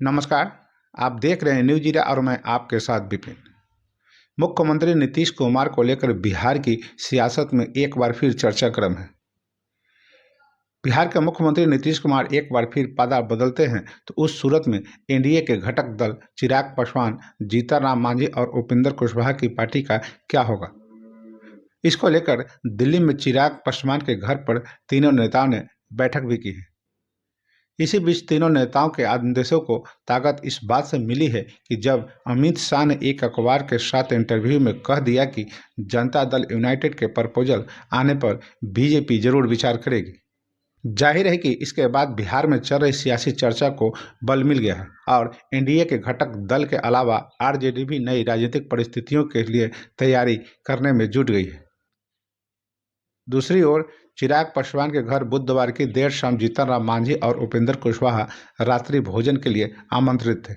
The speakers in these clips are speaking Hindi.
नमस्कार। आप देख रहे हैं न्यूज जीरा और मैं आपके साथ विपिन। मुख्यमंत्री नीतीश कुमार को लेकर बिहार की सियासत में एक बार फिर चर्चा गर्म है। बिहार के मुख्यमंत्री नीतीश कुमार एक बार फिर पादा बदलते हैं तो उस सूरत में एनडीए के घटक दल चिराग पासवान, जीतन राम मांझी और उपेंद्र कुशवाहा की पार्टी का क्या होगा। इसको लेकर दिल्ली में चिराग पासवान के घर पर तीनों नेताओं ने बैठक भी की है। इसी बीच तीनों नेताओं के आदेशों को ताकत इस बात से मिली है कि जब अमित शाह ने एक अखबार के साथ इंटरव्यू में कह दिया कि जनता दल यूनाइटेड के प्रपोजल आने पर बीजेपी जरूर विचार करेगी। जाहिर है कि इसके बाद बिहार में चल रही सियासी चर्चा को बल मिल गया है और एनडीए के घटक दल के अलावा आरजेडी भी नई राजनीतिक परिस्थितियों के लिए तैयारी करने में जुट गई है। दूसरी ओर चिराग पासवान के घर बुधवार की देर शाम जीतन राम मांझी और उपेंद्र कुशवाहा रात्रि भोजन के लिए आमंत्रित थे।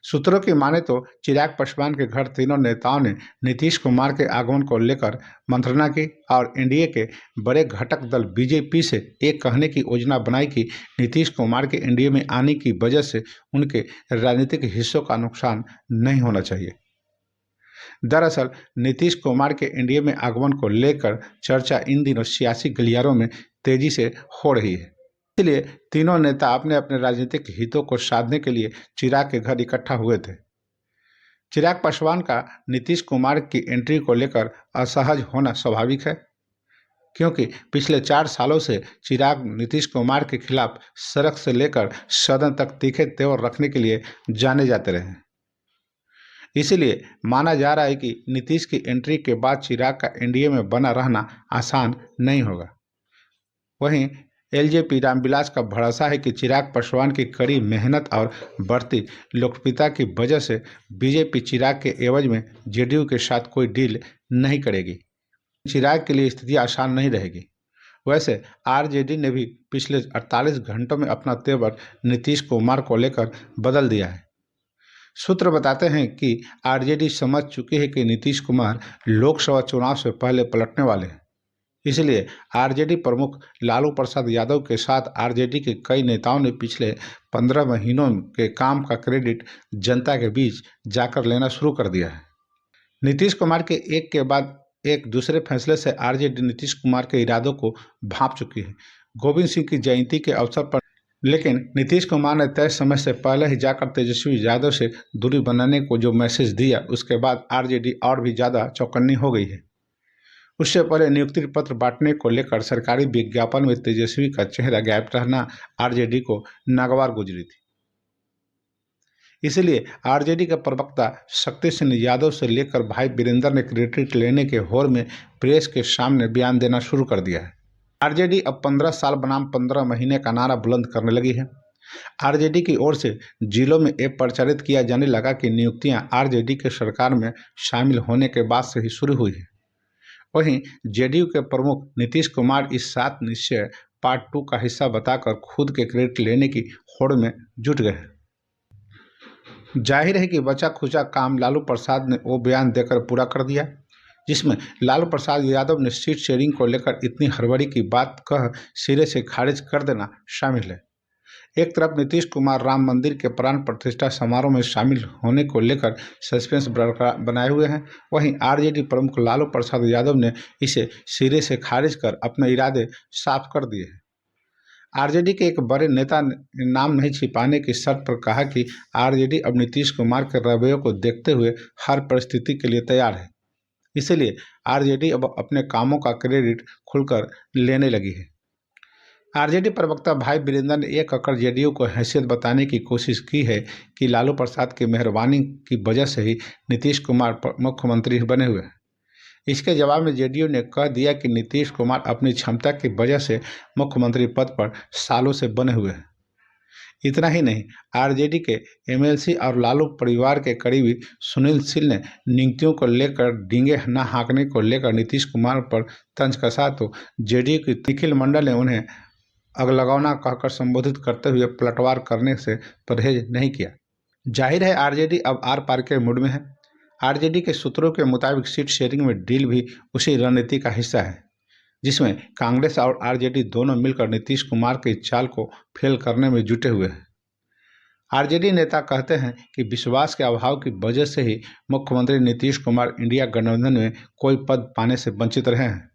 सूत्रों की माने तो चिराग पासवान के घर तीनों नेताओं ने नीतीश कुमार के आगमन को लेकर मंत्रणा की और एनडीए के बड़े घटक दल बीजेपी से एक कहने की योजना बनाई कि नीतीश कुमार के एनडीए में आने की वजह से उनके राजनीतिक हिस्सों का नुकसान नहीं होना चाहिए। दरअसल नीतीश कुमार के एनडीए में आगमन को लेकर चर्चा इन दिनों सियासी गलियारों में तेजी से हो रही है। इसलिए तीनों नेता अपने अपने राजनीतिक हितों को साधने के लिए चिराग के घर इकट्ठा हुए थे। चिराग पासवान का नीतीश कुमार की एंट्री को लेकर असहज होना स्वाभाविक है, क्योंकि पिछले 4 सालों से चिराग नीतीश कुमार के खिलाफ सड़क से लेकर सदन तक तीखे तेवर रखने के लिए जाने जाते रहे हैं। इसलिए माना जा रहा है कि नीतीश की एंट्री के बाद चिराग का एनडीए में बना रहना आसान नहीं होगा। वहीं एलजेपी रामविलास का भरोसा है कि चिराग पासवान की कड़ी मेहनत और बढ़ती लोकप्रियता की वजह से बीजेपी चिराग के एवज में जेडीयू के साथ कोई डील नहीं करेगी। चिराग के लिए स्थिति आसान नहीं रहेगी। वैसे आरजेडी ने भी पिछले 48 घंटों में अपना तेवर नीतीश कुमार को लेकर बदल दिया है। सूत्र बताते हैं कि आरजेडी समझ चुकी है कि नीतीश कुमार लोकसभा चुनाव से पहले पलटने वाले हैं। इसलिए आरजेडी प्रमुख लालू प्रसाद यादव के साथ आरजेडी के कई नेताओं ने पिछले 15 महीनों के काम का क्रेडिट जनता के बीच जाकर लेना शुरू कर दिया है। नीतीश कुमार के एक के बाद एक दूसरे फैसले से आरजेडी नीतीश कुमार के इरादों को भांप चुकी है। गोविंद सिंह की जयंती के अवसर पर लेकिन नीतीश कुमार ने तय समय से पहले ही जाकर तेजस्वी यादव से दूरी बनाने को जो मैसेज दिया, उसके बाद आरजेडी और भी ज़्यादा चौकन्नी हो गई है। उससे पहले नियुक्ति पत्र बांटने को लेकर सरकारी विज्ञापन में तेजस्वी का चेहरा गायब रहना आरजेडी को नागवार गुजरी थी। इसलिए आरजेडी के प्रवक्ता शक्ति सिंह यादव से लेकर भाई वीरेंद्र ने क्रेडिट लेने के होड़ में प्रेस के सामने बयान देना शुरू कर दिया है। आरजेडी अब 15 साल बनाम 15 महीने का नारा बुलंद करने लगी है। आरजेडी की ओर से जिलों में ये प्रचारित किया जाने लगा कि नियुक्तियां आरजेडी के सरकार में शामिल होने के बाद से ही शुरू हुई है। वहीं जेडीयू के प्रमुख नीतीश कुमार इस 7 निश्चय पार्ट 2 का हिस्सा बताकर खुद के क्रेडिट लेने की होड़ में जुट गए हैं। जाहिर है कि बचा खुचा काम लालू प्रसाद ने वो बयान देकर पूरा कर दिया, जिसमें लालू प्रसाद यादव ने सीट शेयरिंग को लेकर इतनी हड़बड़ी की बात कह सिरे से खारिज कर देना शामिल है। एक तरफ नीतीश कुमार राम मंदिर के प्राण प्रतिष्ठा समारोह में शामिल होने को लेकर सस्पेंस बनाए हुए हैं, वहीं आरजेडी प्रमुख लालू प्रसाद यादव ने इसे सिरे से खारिज कर अपने इरादे साफ कर दिए हैं। आरजेडी के एक बड़े नेता ने नाम नहीं छिपाने की शर्त पर कहा कि आरजेडी अब नीतीश कुमार के रवैये को देखते हुए हर परिस्थिति के लिए तैयार है। इसलिए आरजेडी अब अपने कामों का क्रेडिट खुलकर लेने लगी है। आरजेडी प्रवक्ता भाई वीरेंद्र ने एक अकड़ जेडीयू को हैसियत बताने की कोशिश की है कि लालू प्रसाद की मेहरबानी की वजह से ही नीतीश कुमार मुख्यमंत्री बने हुए हैं। इसके जवाब में जेडीयू ने कह दिया कि नीतीश कुमार अपनी क्षमता की वजह से मुख्यमंत्री पद पर सालों से बने हुए हैं। इतना ही नहीं, आरजेडी के एमएलसी और लालू परिवार के करीबी सुनील सिंह ने नियुक्तियों को लेकर डींगे न हाँकने को लेकर नीतीश कुमार पर तंज कसा तो जेडीयू की निखिल मंडल ने उन्हें अगलगौना कहकर संबोधित करते हुए पलटवार करने से परहेज नहीं किया। जाहिर है आरजेडी अब आर पार के मूड में है। आरजेडी के सूत्रों के मुताबिक सीट शेयरिंग में डील भी उसी रणनीति का हिस्सा है, जिसमें कांग्रेस और आरजेडी दोनों मिलकर नीतीश कुमार की चाल को फेल करने में जुटे हुए हैं। आरजेडी नेता कहते हैं कि विश्वास के अभाव की वजह से ही मुख्यमंत्री नीतीश कुमार इंडिया गठबंधन में कोई पद पाने से वंचित रहे हैं।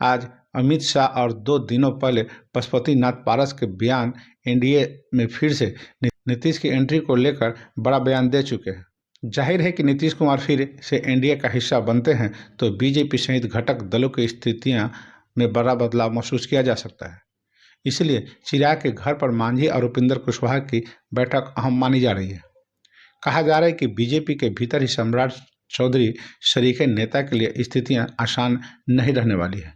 आज अमित शाह और 2 दिनों पहले पशुपतिनाथ पारस के बयान एनडीए में फिर से नीतीश की एंट्री को लेकर बड़ा बयान दे चुके हैं। जाहिर है कि नीतीश कुमार फिर से एनडीए का हिस्सा बनते हैं तो बीजेपी सहित घटक दलों की स्थितियां में बड़ा बदलाव महसूस किया जा सकता है। इसलिए चिराग के घर पर मांझी और उपेंद्र कुशवाहा की बैठक अहम मानी जा रही है। कहा जा रहा है कि बीजेपी के भीतर ही सम्राट चौधरी शरीके नेता के लिए स्थितियां आसान नहीं रहने वाली है।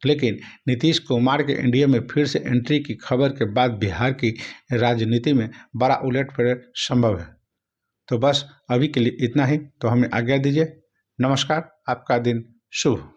लेकिन नीतीश कुमार के एनडीए में फिर से एंट्री की खबर के बाद बिहार की राजनीति में बड़ा उलटफेर संभव है। तो बस अभी के लिए इतना ही। तो हमें आज्ञा दीजिए। नमस्कार। आपका दिन शुभ।